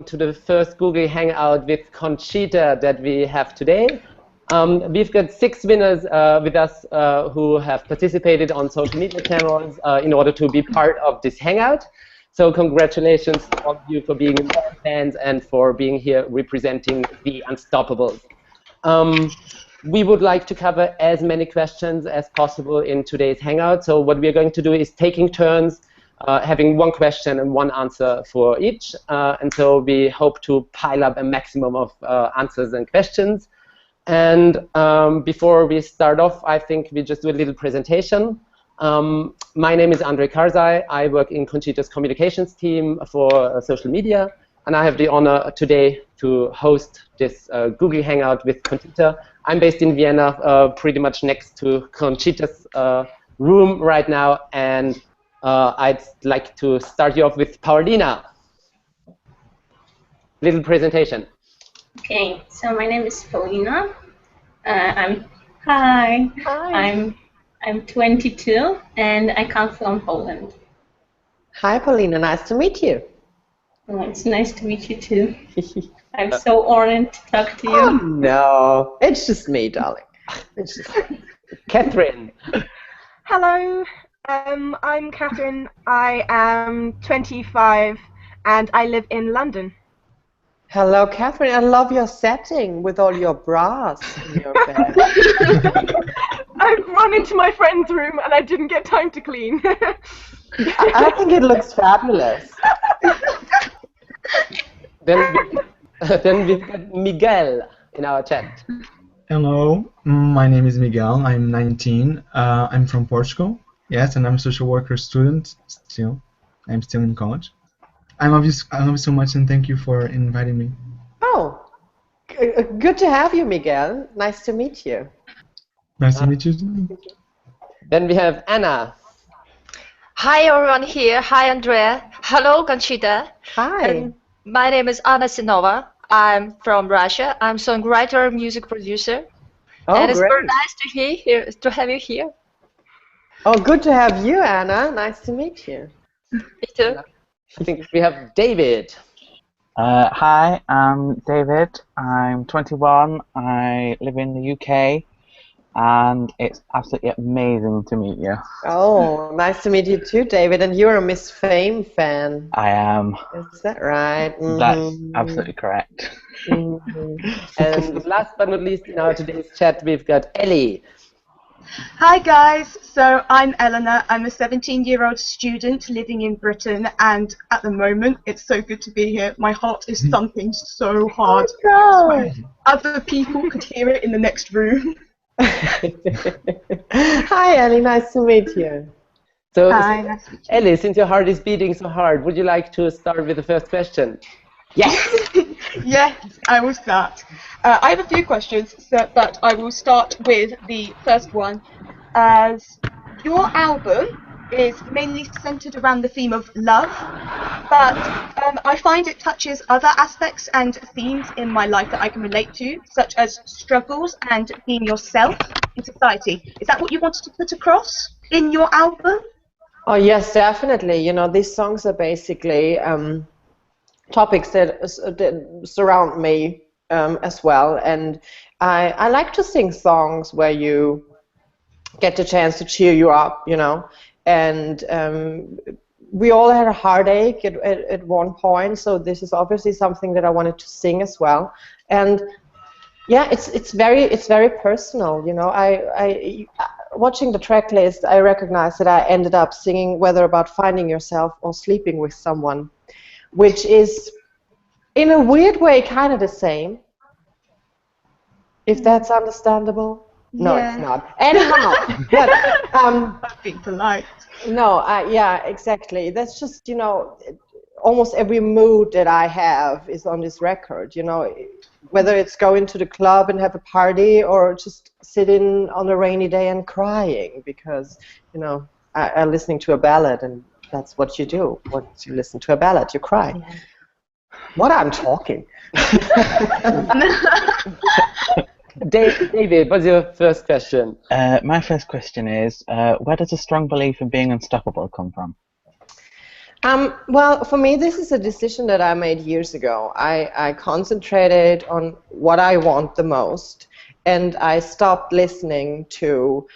to the first Google Hangout with Conchita that we have today. We've got 6 winners with us who have participated on social media channels in order to be part of this Hangout. So congratulations to all of you for being fans and for being here representing the Unstoppables. We would like to cover as many questions as possible in today's Hangout. So what we're going to do is taking turns, having 1 question and 1 answer for each. And so we hope to pile up a maximum of answers and questions. And before we start off, I think we just do a little presentation. My name is Andrei Karzai. I work in Conchita's communications team for social media. And I have the honor today to host this Google Hangout with Conchita. I'm based in Vienna, pretty much next to Conchita's room right now. And I'd like to start you off with Paulina. Little presentation. Okay, so my name is Paulina. Hi. I'm 22 and I come from Poland. Hi, Paulina. Nice to meet you. Oh, it's nice to meet you too. I'm so honored to talk to you. Oh, no, it's just me, darling. It's just Kathryn. Hello, I'm Kathryn. I am 25 and I live in London. Hello, Kathryn. I love your setting with all your bras in your bed. I've run into my friend's room and I didn't get time to clean. I think it looks fabulous. Then we've got Miguel in our chat. Hello, my name is Miguel. I'm 19. I'm from Portugal. Yes, and I'm a social worker student still. I'm still in college. I love you so much, and thank you for inviting me. Oh, good to have you, Miguel. Nice to meet you. Nice to meet you. Then we have Anna. Hi, everyone here. Hi, Andrea. Hello, Conchita. Hi. My name is Anna Sinova. I'm from Russia. I'm songwriter, music producer. Oh, and it's great. very nice to have you here. Oh, good to have you, Anna. Nice to meet you. Me too. I think we have David. Hi, I'm David. I'm 21. I live in the UK, and it's absolutely amazing to meet you. Oh, nice to meet you too, David. And you're a Miss Fame fan. I am. Is that right? Mm-hmm. That's absolutely correct. Mm-hmm. And last but not least in our today's chat, we've got Ellie. Hi guys, so I'm Eleanor. I'm a 17-year-old student living in Britain, and at the moment it's so good to be here. My heart is thumping so hard. Oh, Other people could hear it in the next room. Hi, Ellie. Nice to meet you. So, Hi, nice to meet you. Ellie, since your heart is beating so hard, would you like to start with the first question? Yes. Yes, I will start. I have a few questions, but I will start with the first one. As your album is mainly centered around the theme of love, but I find it touches other aspects and themes in my life that I can relate to, such as struggles and being yourself in society. Is that what you wanted to put across in your album? Oh, yes, definitely. You know, these songs are basically topics that surround me as well, and I like to sing songs where you get the chance to cheer you up, you know, and we all had a heartache at one point, so this is obviously something that I wanted to sing as well. And yeah, it's very personal, you know. I watching the track list, I recognized that I ended up singing whether about finding yourself or sleeping with someone, which is, in a weird way, kind of the same, if that's understandable. No, Yeah. it's not. Anyhow, but, Being polite. no, yeah, exactly. That's just, you know, almost every mood that I have is on this record, you know, whether it's going to the club and have a party or just sitting on a rainy day and crying because, you know, I'm listening to a ballad, and that's what you do. Once you listen to a ballad, you cry. Yeah. What I'm talking. David, what's your first question? My first question is, where does a strong belief in being unstoppable come from? Well, for me, this is a decision that I made years ago. I concentrated on what I want the most, and I stopped listening to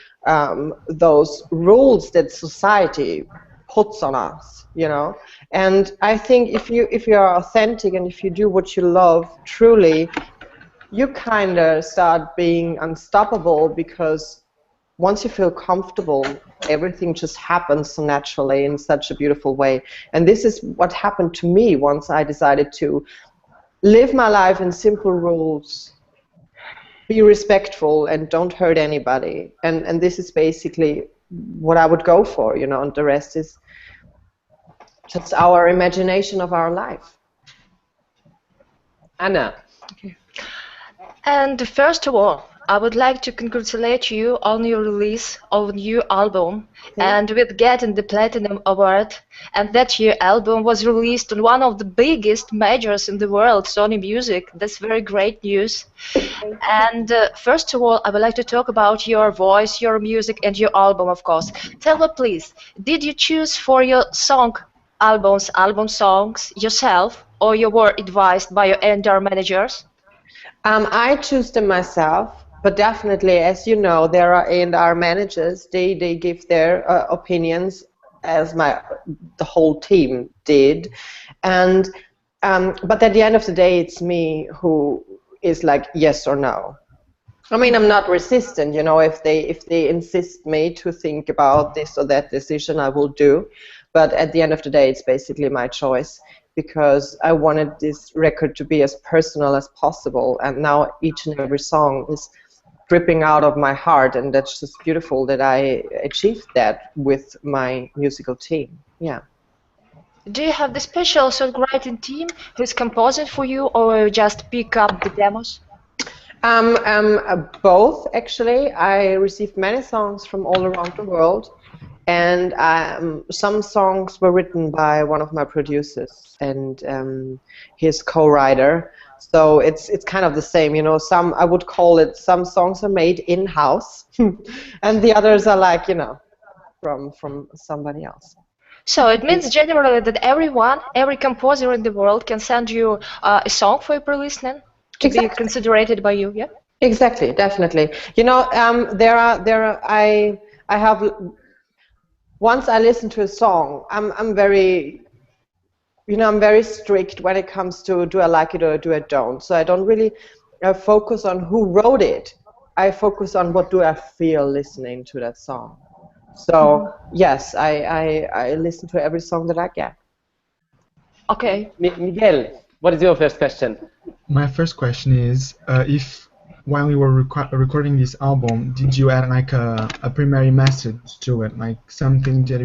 those rules that society puts on us, you know. And I think if you are authentic and if you do what you love truly, you kind of start being unstoppable, because once you feel comfortable, everything just happens so naturally in such a beautiful way. And this is what happened to me once I decided to live my life in simple rules, be respectful, and don't hurt anybody. And this is basically what I would go for, you know, and the rest is just our imagination of our life. Anna. Okay. And first of all, I would like to congratulate you on your release of a new album and with getting the Platinum Award. And that your album was released on one of the biggest majors in the world, Sony Music. That's very great news. And first of all, I would like to talk about your voice, your music, and your album, of course. Tell me, please, did you choose for your album songs yourself, or you were advised by your A&R managers? I choose them myself, but definitely, as you know, there are A&R managers. They give their opinions, as the whole team did, and but at the end of the day, it's me who is like yes or no. I mean, I'm not resistant, you know. If they insist me to think about this or that decision, I will do. But at the end of the day, it's basically my choice, because I wanted this record to be as personal as possible, and now each and every song is dripping out of my heart, and that's just beautiful that I achieved that with my musical team. Yeah. Do you have the special songwriting team who's composing for you, or just pick up the demos? Both, actually. I received many songs from all around the world, and some songs were written by one of my producers and his co-writer. So it's kind of the same, you know. Some, I would call it, some songs are made in-house, and the others are like, you know, from somebody else. So it means generally that every composer in the world can send you a song for your pre-listening to be considered by you, yeah? Exactly, definitely. You know, I have, once I listen to a song, I'm very, you know, I'm very strict when it comes to do I like it or do I don't. So I don't really focus on who wrote it. I focus on what do I feel listening to that song. So yes, I listen to every song that I get. Okay. Miguel, what is your first question? My first question is, if while you were recording this album, did you add like a primary message to it, like something that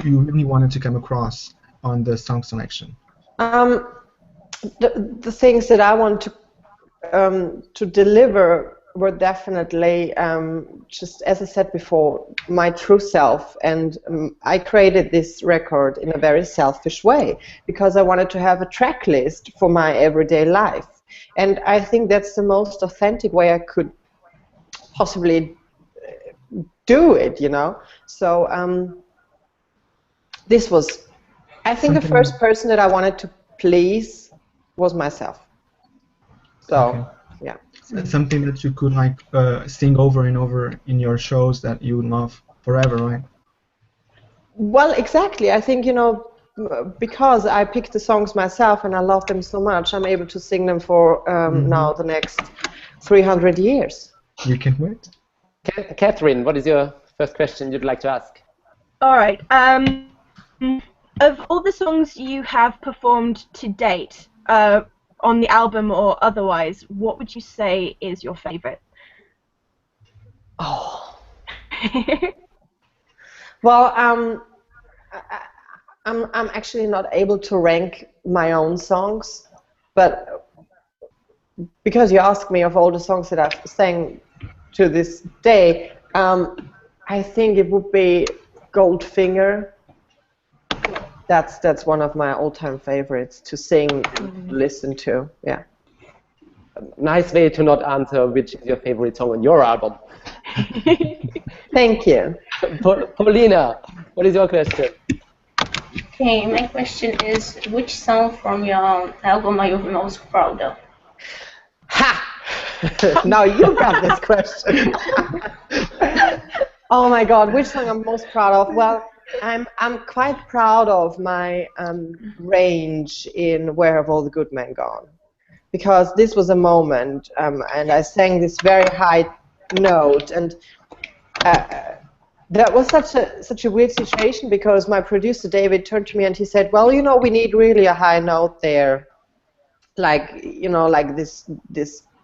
you really wanted to come across on the song selection? The things that I want to deliver were definitely, just as I said before, my true self, and I created this record in a very selfish way because I wanted to have a track list for my everyday life, and I think that's the most authentic way I could possibly do it, you know. So this was, I think, the first person that I wanted to please was myself. So yeah. Something that you could like sing over and over in your shows that you love forever, right? Well, exactly. I think, you know, because I picked the songs myself and I love them so much, I'm able to sing them for now the next 300 years. You can't wait. Kathryn, what is your first question you'd like to ask? All right. Of all the songs you have performed to date, on the album or otherwise, what would you say is your favorite? Oh. Well, I'm actually not able to rank my own songs, but because you asked me of all the songs that I've sang to this day, I think it would be Goldfinger. That's one of my all-time favorites to sing, listen to. Yeah. Nice way to not answer which is your favorite song on your album. Thank you. Paulina, what is your question? Okay, my question is, which song from your album are you most proud of? Ha! Now you got this question. Oh my God, which song I'm most proud of? Well, I'm quite proud of my range in Where Have All the Good Men Gone? Because this was a moment, and I sang this very high note, and that was such a weird situation, because my producer David turned to me and he said, well, you know, we need really a high note there, like, you know, like this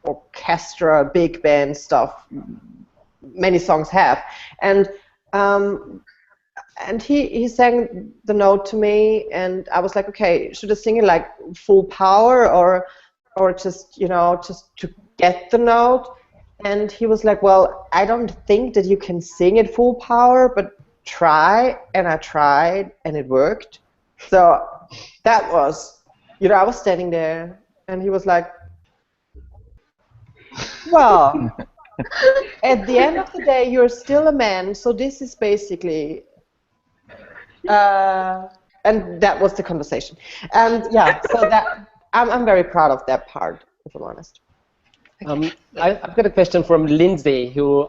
orchestra, big band stuff many songs have, and he sang the note to me, and I was like, okay, should I sing it like full power, or just, you know, just to get the note? And he was like, well, I don't think that you can sing it full power, but try. And I tried, and it worked. So that was, you know, I was standing there, and he was like, well, at the end of the day, you're still a man, so this is basically, and that was the conversation. And yeah, so that, I'm very proud of that part, if I'm honest. I've got a question from Lindsay, who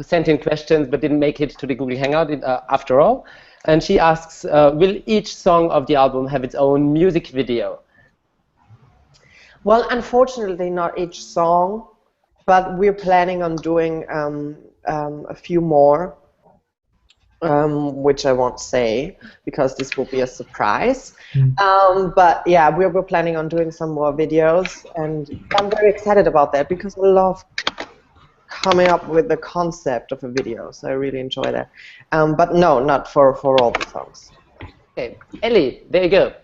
sent in questions but didn't make it to the Google Hangout after all. And she asks, will each song of the album have its own music video? Well, unfortunately, not each song, but we're planning on doing a few more, which I won't say because this will be a surprise. But yeah, we're planning on doing some more videos, and I'm very excited about that because I love coming up with the concept of a video, so I really enjoy that. But no, not for all the songs. Okay, Ellie, there you go.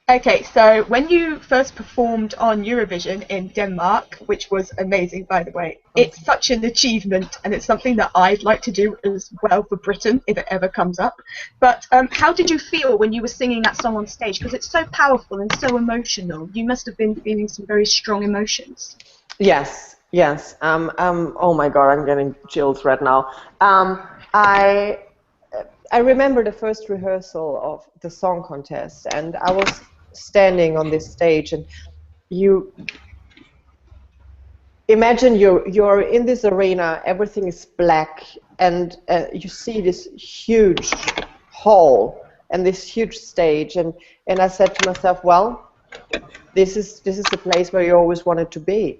Okay, so when you first performed on Eurovision in Denmark, which was amazing, by the way, it's such an achievement, and it's something that I'd like to do as well for Britain if it ever comes up. But how did you feel when you were singing that song on stage? Because it's so powerful and so emotional. You must have been feeling some very strong emotions. Yes, yes. Oh my God, I'm getting chills right now. I remember the first rehearsal of the song contest, and I was standing on this stage, and you imagine you're in this arena, everything is black, and you see this huge hall and this huge stage, and I said to myself, well, this is the place where you always wanted to be.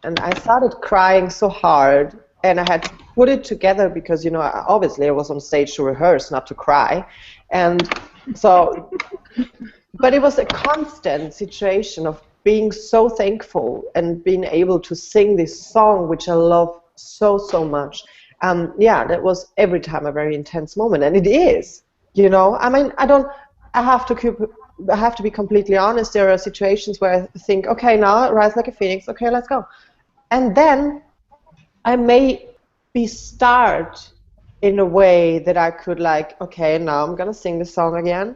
And I started crying so hard, and I had to put it together because, you know, obviously I was on stage to rehearse, not to cry. And so, but it was a constant situation of being so thankful and being able to sing this song, which I love so much. Yeah, that was every time a very intense moment, and it is, you know. I mean, I have to be completely honest. There are situations where I think, okay, now rise like a phoenix, okay, let's go. And then I may be start in a way that I could, like, okay, now I'm gonna sing the song again.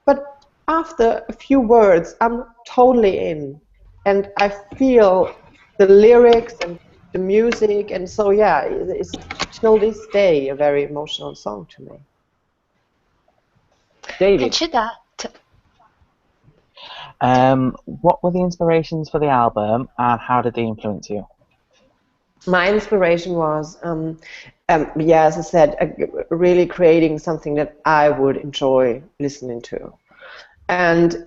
But after a few words, I'm totally in, and I feel the lyrics and the music, and so yeah, it's till this day a very emotional song to me. David. Conchita. What were the inspirations for the album, and how did they influence you? My inspiration was, yeah, as I said, really creating something that I would enjoy listening to. And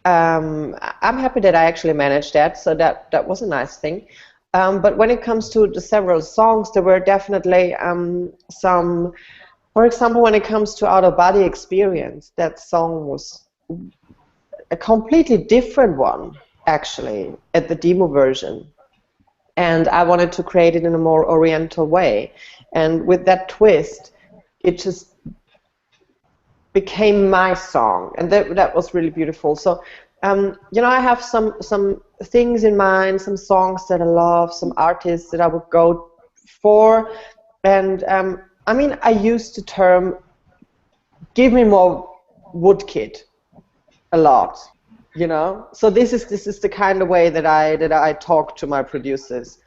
I'm happy that I actually managed that, so that was a nice thing. But when it comes to the several songs, there were definitely some, for example, when it comes to Out of Body Experience, that song was a completely different one, actually, at the demo version. And I wanted to create it in a more oriental way. And with that twist, it just became my song, and that was really beautiful. So, you know, I have some things in mind, some songs that I love, some artists that I would go for, and I mean, I used the term "give me more Woodkid" a lot, you know. So this is the kind of way that I talk to my producers.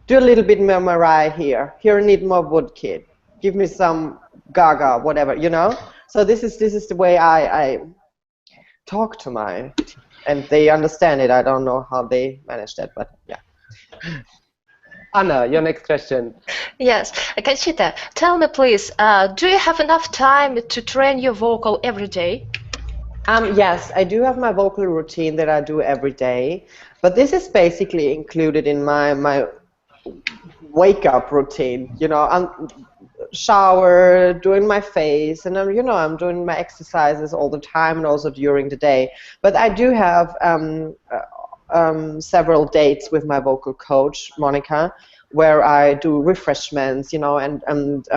Do a little bit more Mariah here. Here I need more Woodkid. Give me some Gaga, whatever, you know. So this is the way I talk to my team, and they understand it. I don't know how they manage that, but yeah. Anna, your next question. Yes, Conchita, tell me please, do you have enough time to train your vocal every day? Yes, I do have my vocal routine that I do every day, but this is basically included in my wake-up routine. You know, I'm shower, doing my face, and I'm doing my exercises all the time and also during the day. But I do have several dates with my vocal coach, Monica, where I do refreshments, and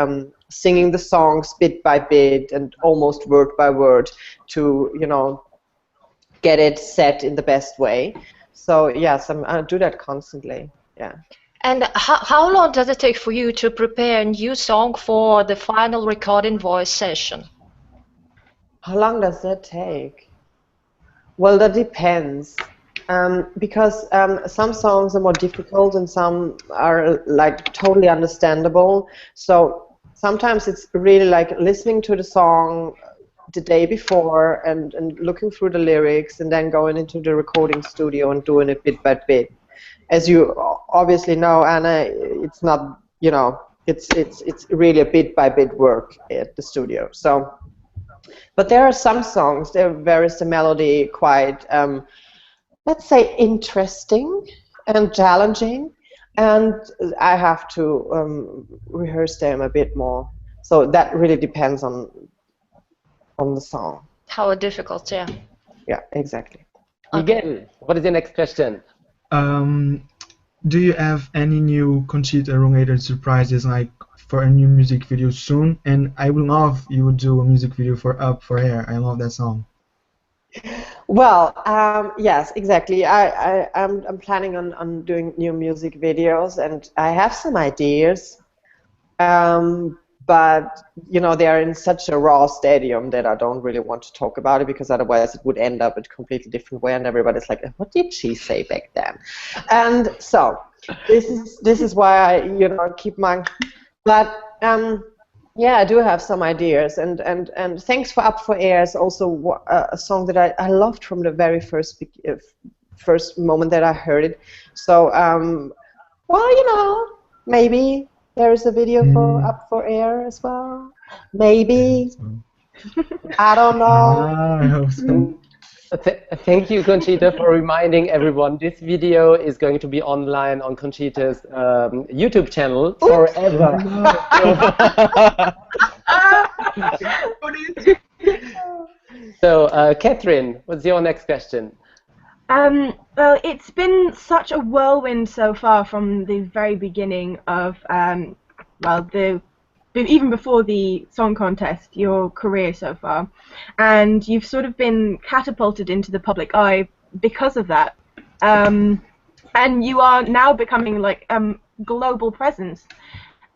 singing the songs bit by bit and almost word by word to, get it set in the best way. So yes, I do that constantly. Yeah. And how long does it take for you to prepare a new song for the final recording voice session? How long does that take? Well, that depends. Because some songs are more difficult and some are like totally understandable. So sometimes it's really like listening to the song the day before and looking through the lyrics and then going into the recording studio and doing it bit by bit. As you obviously know, Anna, it's not, it's really a bit by bit work at the studio. So, but there are some songs, there varies the melody quite, let's say, interesting and challenging, and I have to rehearse them a bit more. So that really depends on the song. How difficult, yeah. Yeah, exactly. Miguel, what is your next question? Do you have any new Conchita-related surprises, like for a new music video soon? And I would love you would do a music video for Up for Air. I love that song. Well, yes, exactly. I'm planning on doing new music videos, and I have some ideas. But they are in such a raw stadium that I don't really want to talk about it, because otherwise it would end up a completely different way, and everybody's like, what did she say back then? And so this is why I keep my. But yeah, I do have some ideas, and thanks for Up for Air is also a song that I loved from the very first moment that I heard it. So well, maybe there is a video for Up for Air as well. Maybe. I don't know. I hope so. Thank you, Conchita, for reminding everyone. This video is going to be online on Conchita's YouTube channel forever. So, Kathryn, what's your next question? Well, it's been such a whirlwind so far from the very beginning of, even before the song contest, your career so far, and you've sort of been catapulted into the public eye because of that, and you are now becoming like global presence.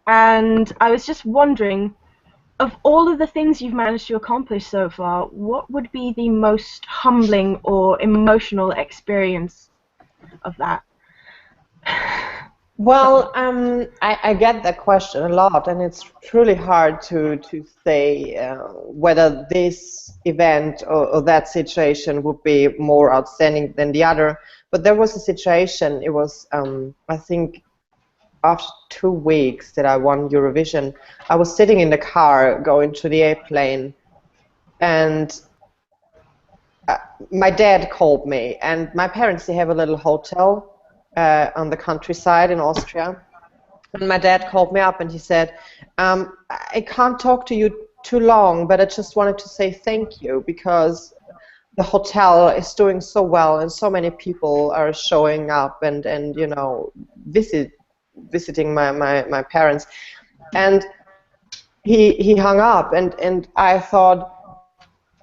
And I was just wondering, of all of the things you've managed to accomplish so far, what would be the most humbling or emotional experience of that? Well, I get that question a lot, and it's truly hard to say whether this event or that situation would be more outstanding than the other. But there was a situation, it was, I think, after 2 weeks that I won Eurovision, I was sitting in the car going to the airplane, and my dad called me, and my parents, they have a little hotel on the countryside in Austria, and my dad called me up and he said, I can't talk to you too long, but I just wanted to say thank you, because the hotel is doing so well and so many people are showing up and visiting my parents. And he hung up, and I thought,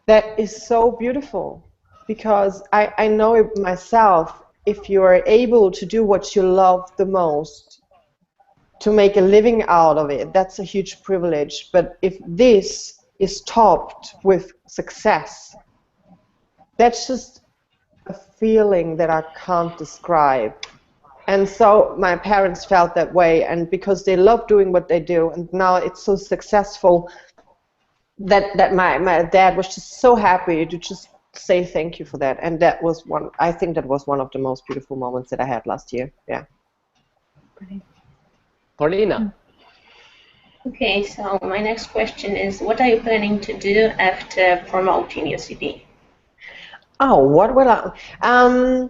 that is so beautiful, because I know it myself. If you are able to do what you love the most, to make a living out of it, that's a huge privilege. But if this is topped with success, that's just a feeling that I can't describe. And so my parents felt that way, and because they love doing what they do, and now it's so successful, that my dad was just so happy to just say thank you for that, and that was one. I think that was one of the most beautiful moments that I had last year. Yeah. Paulina. Okay, so my next question is, what are you planning to do after promoting your CD? Oh, what will I?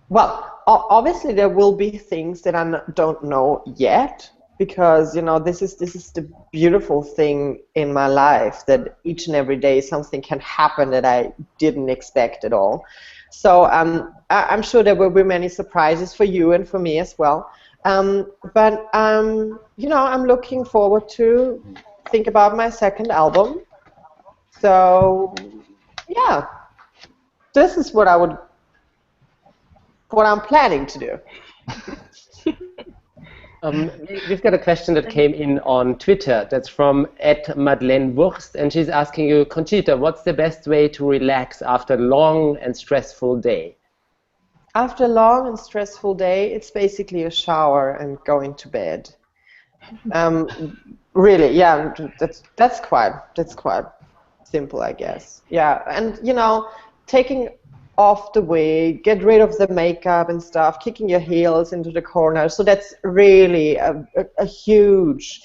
Well, obviously there will be things that I don't know yet, because this is the beautiful thing in my life, that each and every day something can happen that I didn't expect at all. So I'm sure there will be many surprises for you and for me as well. But I'm looking forward to think about my second album. So yeah, this is what I'm planning to do. We've got a question that came in on Twitter. That's from @Madeleine_Wurst, and she's asking you, Conchita, what's the best way to relax after a long and stressful day? After a long and stressful day, it's basically a shower and going to bed. Really, yeah, that's quite simple, I guess. Yeah, and taking off the wig, get rid of the makeup and stuff, kicking your heels into the corner. So that's really a huge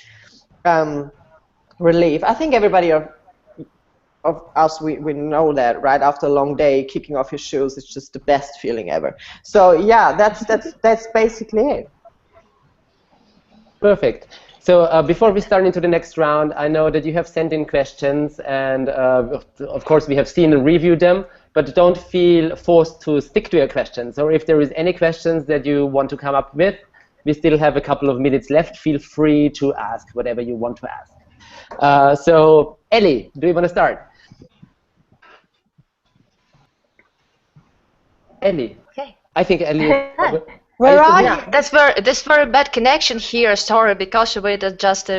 relief. I think everybody of us, we know that, right? After a long day, kicking off your shoes is just the best feeling ever. So yeah, that's basically it. Perfect. So before we start into the next round, I know that you have sent in questions, and of course we have seen and reviewed them, but don't feel forced to stick to your questions. Or if there is any questions that you want to come up with, we still have a couple of minutes left. Feel free to ask whatever you want to ask. So Ellie, do you want to start? Ellie. Okay. I think Ellie. Where are you? Yeah, that's very bad connection here. Sorry, because of it, just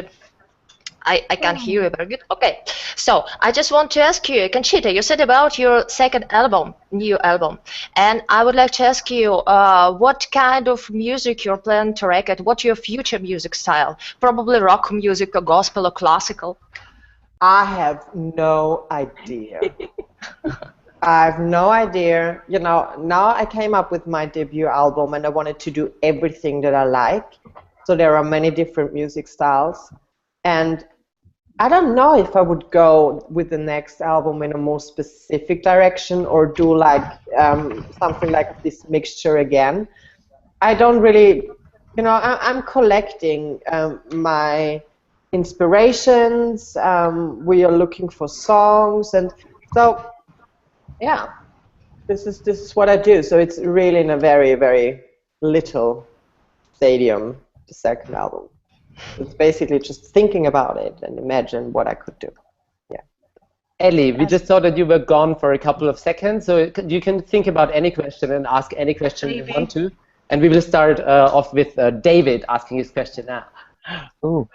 I can't hear you very good. Okay, so I just want to ask you, Conchita, you said about your second album, new album, and I would like to ask you what kind of music you're planning to record. What's your future music style? Probably rock music, or gospel, or classical. I have no idea. I have no idea. Now I came up with my debut album, and I wanted to do everything that I like. So there are many different music styles, and I don't know if I would go with the next album in a more specific direction, or do like something like this mixture again. I don't really, I'm collecting my inspirations. We are looking for songs, and so. Yeah, this is what I do. So it's really in a very, very little stadium, the second album. It's basically just thinking about it and imagine what I could do. Yeah. Ellie, we just saw that you were gone for a couple of seconds, so you can think about any question and ask any question you want to. And we will start off with David asking his question now. Ooh,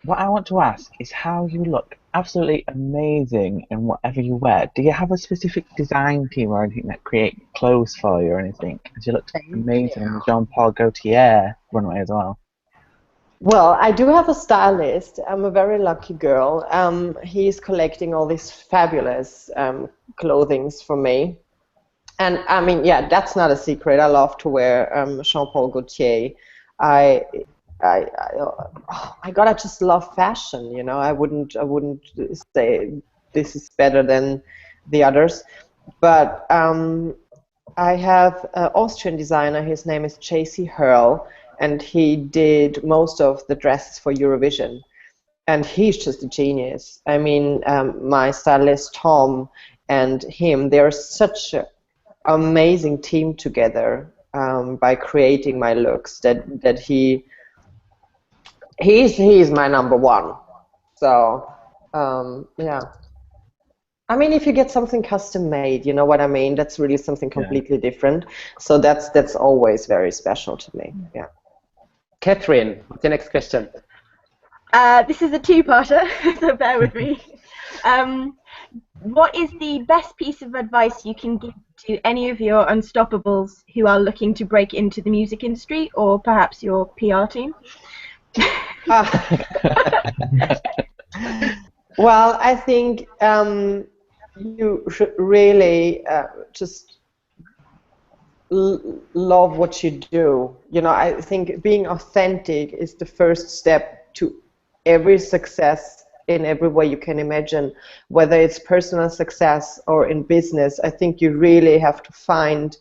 what I want to ask is how you look absolutely amazing in whatever you wear. Do you have a specific design team or anything that create clothes for you or anything? Because you looked amazing on the Jean-Paul Gaultier runway as well. Well, I do have a stylist. I'm a very lucky girl. He's collecting all these fabulous clothings for me. And I mean, yeah, that's not a secret. I love to wear Jean-Paul Gaultier. Oh my God, I just love fashion. I wouldn't say this is better than the others, but I have an Austrian designer. His name is J.C. Hurl, and he did most of the dresses for Eurovision, and he's just a genius. I mean, my stylist Tom and him, they're such an amazing team together by creating my looks that he's my number one. So yeah, I mean, if you get something custom made, you know what I mean, that's really something completely different. So that's always very special to me. Yeah. Kathryn, what's the next question? This is a two-parter, so bear with me. What is the best piece of advice you can give to any of your Unstoppables who are looking to break into the music industry, or perhaps your PR team? Well, I think you should really just love what you do. You know, I think being authentic is the first step to every success in every way you can imagine, whether it's personal success or in business. I think you really have to find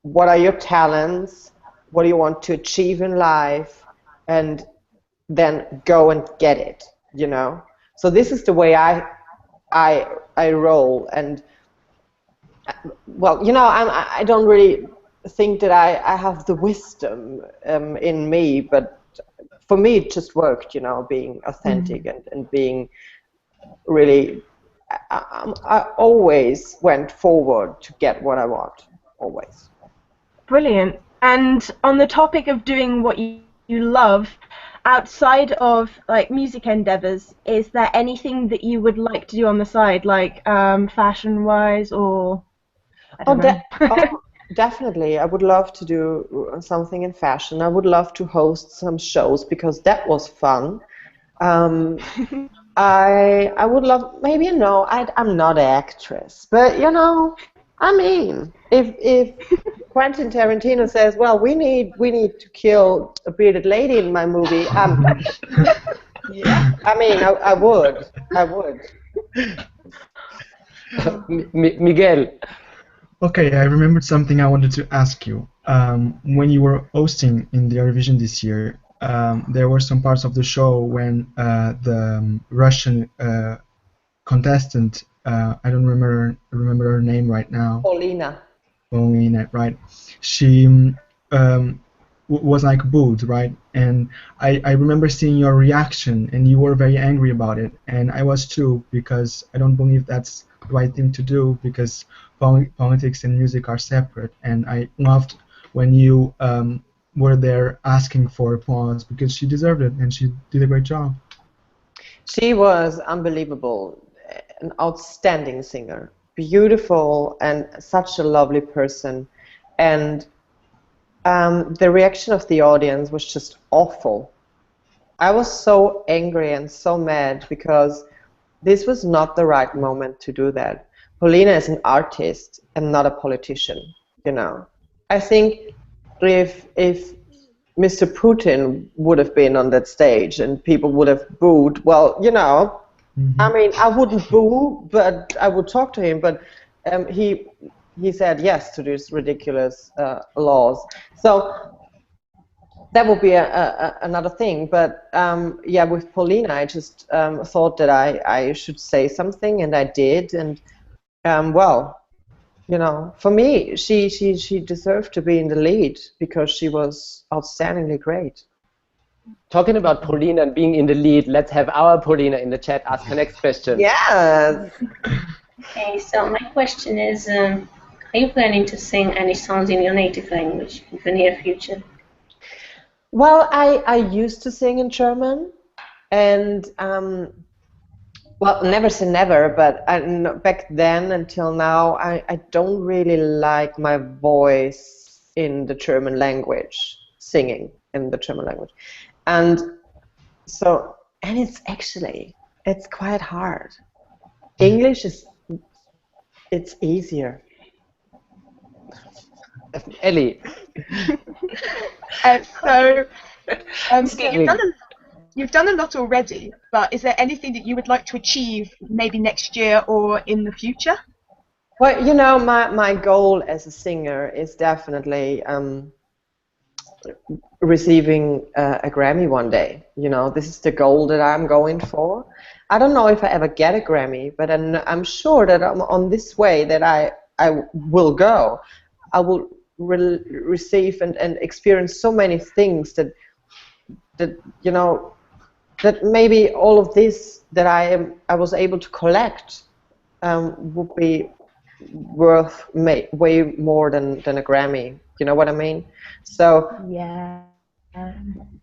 what are your talents, what do you want to achieve in life, and then go and get it, you know. So this is the way I roll. And well, you know, I don't really think that I have the wisdom in me, but for me it just worked, you know, being authentic and being really, I always went forward to get what I want, always. Brilliant. And on the topic of doing what you love, outside of like music endeavors, is there anything that you would like to do on the side, like fashion-wise, or I don't know. Definitely. I would love to do something in fashion. I would love to host some shows because that was fun. I would love, maybe, you know, I'm not an actress, but you know, I mean, if Quentin Tarantino says, well, we need to kill a bearded lady in my movie, yeah, I mean, I would. Miguel. Okay, I remembered something I wanted to ask you. When you were hosting in the Eurovision this year, there were some parts of the show when the Russian contestant, I don't remember her name right now. Paulina, right? She was like booed, right? And I remember seeing your reaction, and you were very angry about it, and I was too, because I don't believe that's the right thing to do, because politics and music are separate. And I loved when you were there asking for applause, because she deserved it and she did a great job. She was unbelievable, an outstanding singer, beautiful, and such a lovely person. And the reaction of the audience was just awful. I was so angry and so mad because this was not the right moment to do that. Paulina is an artist and not a politician, you know. I think if Mr. Putin would have been on that stage and people would have booed, well, you know, I mean, I wouldn't boo, but I would talk to him. But he said yes to these ridiculous laws. So that would be another thing. But yeah, with Paulina, I just thought that I should say something, and I did. And well, you know, for me, she deserved to be in the lead because she was outstandingly great. Talking about Paulina and being in the lead, let's have our Paulina in the chat ask her next question. Yes. Okay, so my question is, are you planning to sing any songs in your native language in the near future? Well, I used to sing in German, and well, never say never, but back then until now, I don't really like my voice in the German language, singing in the German language. And so, and it's quite hard. English it's easier. Ellie. So you've done a lot already, but is there anything that you would like to achieve maybe next year or in the future? Well, you know, my goal as a singer is definitely receiving a Grammy one day. You know, this is the goal that I'm going for. I don't know if I ever get a Grammy, but I'm sure that I'm on this way that I will go. I will receive and experience so many things that you know, that maybe all of this that I was able to collect would be worth way more than a Grammy. You know what I mean? So Yeah.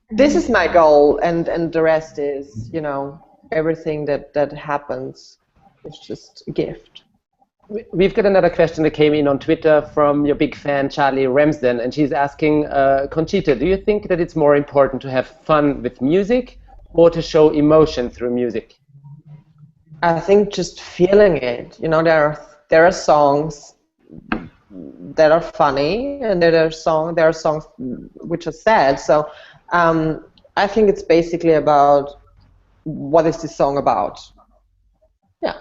this is my goal, and the rest is, you know, everything that happens is just a gift. We've got another question that came in on Twitter from your big fan, Charlie Ramsden, and she's asking, Conchita, do you think that it's more important to have fun with music or to show emotion through music? I think just feeling it. You know, there are songs that are funny, and there are songs which are sad. So I think it's basically about what is this song about. Yeah.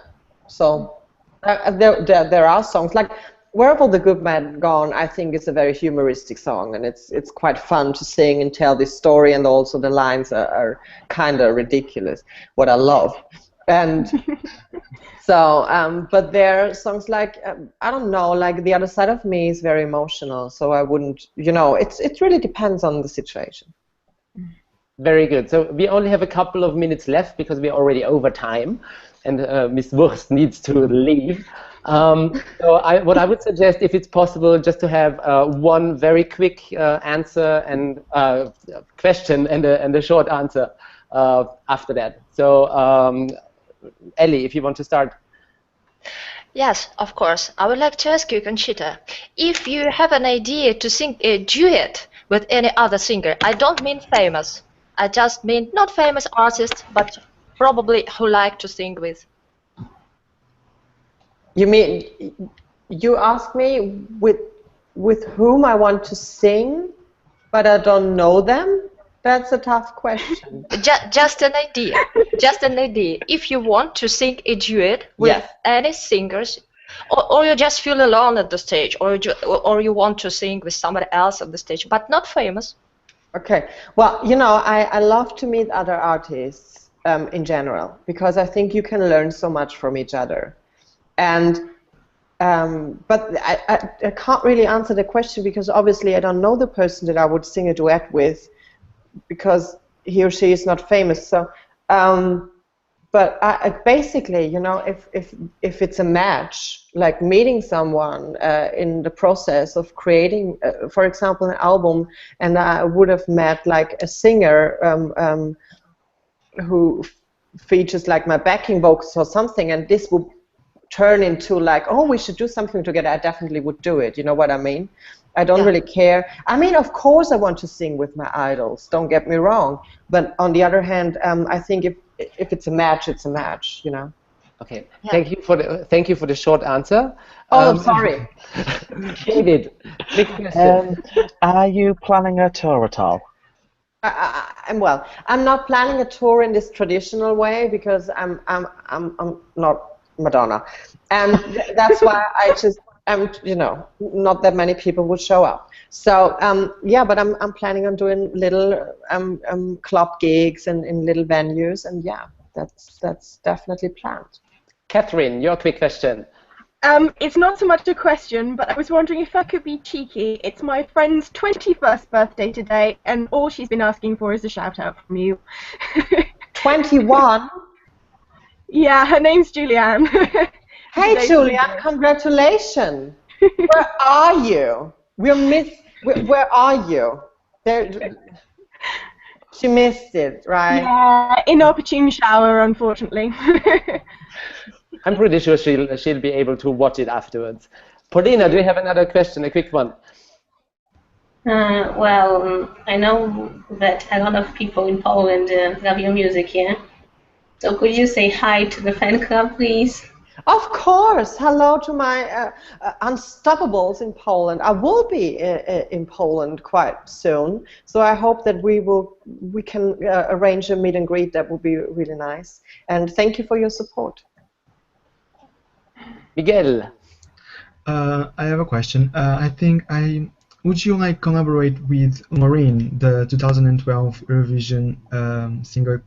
So there are songs like Where Have All the Good Men Gone. I think it's a very humoristic song, and it's quite fun to sing and tell this story, and also the lines are kind of ridiculous, what I love. And so, but there are songs like, I don't know, like The Other Side of Me is very emotional, so I wouldn't, you know, it really depends on the situation. Very good. So we only have a couple of minutes left because we're already over time, and Miss Wurst needs to leave. So what I would suggest, if it's possible, just to have one very quick answer and question and a short answer after that. So Ellie, if you want to start. Yes, of course. I would like to ask you, Conchita, if you have an idea to sing a duet with any other singer. I don't mean famous. I just mean not famous artists, but probably who like to sing with. You mean, you ask me with whom I want to sing, but I don't know them? That's a tough question. Just an idea. Just an idea. If you want to sing a duet with any singers, or you just feel alone at the stage, or you want to sing with somebody else on the stage, but not famous. Okay. Well, you know, I love to meet other artists in general, because I think you can learn so much from each other. And but I can't really answer the question, because obviously I don't know the person that I would sing a duet with, because he or she is not famous. So, but I basically, you know, if it's a match, like meeting someone in the process of creating, for example, an album, and I would have met like a singer who features like my backing vocals or something, and this would turn into like, oh, we should do something together, I definitely would do it. You know what I mean? I don't really care. I mean, of course I want to sing with my idols, don't get me wrong. But on the other hand, I think if it's a match, it's a match, you know. Okay. Yeah. Thank you for the short answer. Oh, sorry. David, big question. Are you planning a tour at all? I'm not planning a tour in this traditional way, because I'm not Madonna, and that's why I just you know, not that many people would show up. So yeah, but I'm planning on doing little club gigs and in little venues, and yeah, that's definitely planned. Kathryn, your quick question. It's not so much a question, but I was wondering if I could be cheeky. It's my friend's 21st birthday today, and all she's been asking for is a shout out from you. 21? Yeah, her name's Julianne. Hey, Julianne, congratulations. Where are you? Where are you? There. She missed it, right? Yeah, inopportune shower, unfortunately. I'm pretty sure she'll be able to watch it afterwards. Paulina, do you have another question, a quick one? Well, I know that a lot of people in Poland love your music, yeah? So could you say hi to the fan club, please? Of course. Hello to my Unstoppables in Poland. I will be in Poland quite soon, so I hope that we can arrange a meet and greet. That would be really nice. And thank you for your support. Miguel. I have a question. Would you like collaborate with Maureen, the 2012 Eurovision singer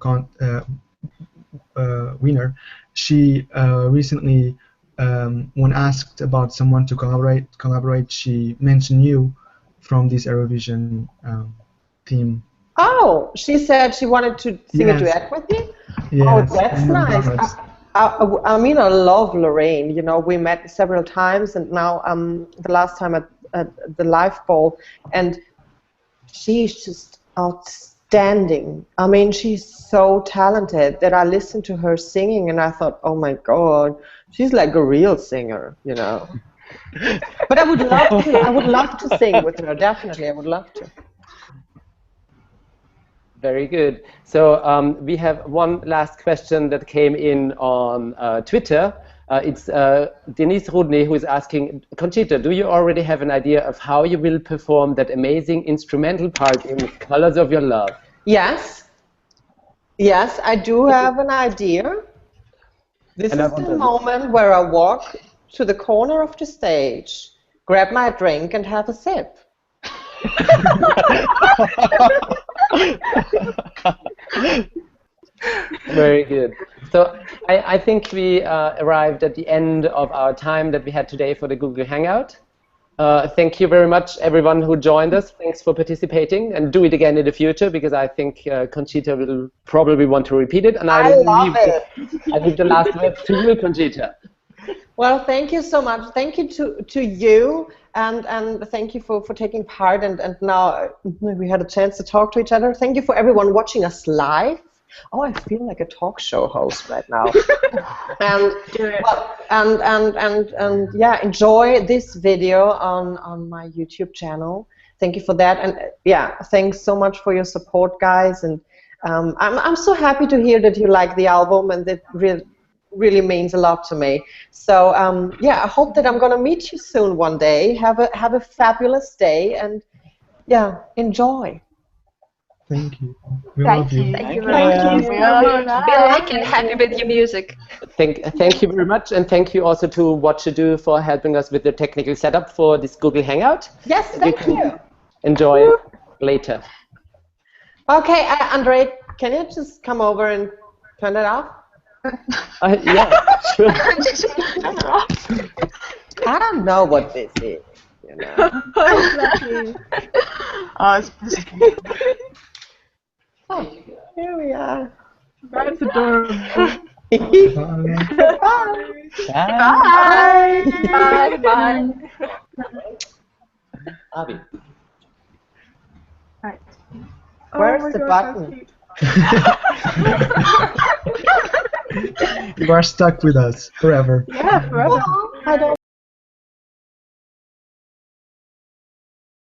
winner? She recently, when asked about someone to collaborate, she mentioned you from this Eurovision team. Oh, she said she wanted to sing a duet with me? Yes, oh, that's nice. I mean, I love Lorraine. You know, we met several times, and now the last time at the live ball, and she's just outstanding. I mean, she's so talented that I listened to her singing, and I thought, oh my God, she's like a real singer, you know. But I would love to. I would love to sing with her. Definitely, I would love to. Very good. So we have one last question that came in on Twitter. It's Denise Rudney who is asking, Conchita, do you already have an idea of how you will perform that amazing instrumental part in Colors of Your Love? Yes. Yes, I do have an idea. This is the moment where I walk to the corner of the stage, grab my drink, and have a sip. Very good. So I think we arrived at the end of our time that we had today for the Google Hangout. Thank you very much, everyone who joined us. Thanks for participating, and do it again in the future, because I think Conchita will probably want to repeat it. And I love it. I leave the last words to you, Conchita. Well, thank you so much. Thank you to you, and thank you for taking part. And now we had a chance to talk to each other. Thank you for everyone watching us live. Oh, I feel like a talk show host right now. and yeah, enjoy this video on my YouTube channel. Thank you for that. And yeah, thanks so much for your support, guys. And I'm so happy to hear that you like the album, and that really means a lot to me. So yeah, I hope that I'm gonna meet you soon one day. Have a fabulous day, and yeah, enjoy. Thank you. We love you. Thank you very much. Be like and happy with your music. Thank you very much, and thank you also to What You Do for helping us with the technical setup for this Google Hangout. Yes, thank you. Enjoy it later. Okay, Andre, can you just come over and turn it off? Yeah, sure. I don't know what this is, you know. Oh, here we are. That's adorable. Bye. Bye. Bye. Abi. Right. Where's the button? You are stuck with us forever. Yeah, forever. I don't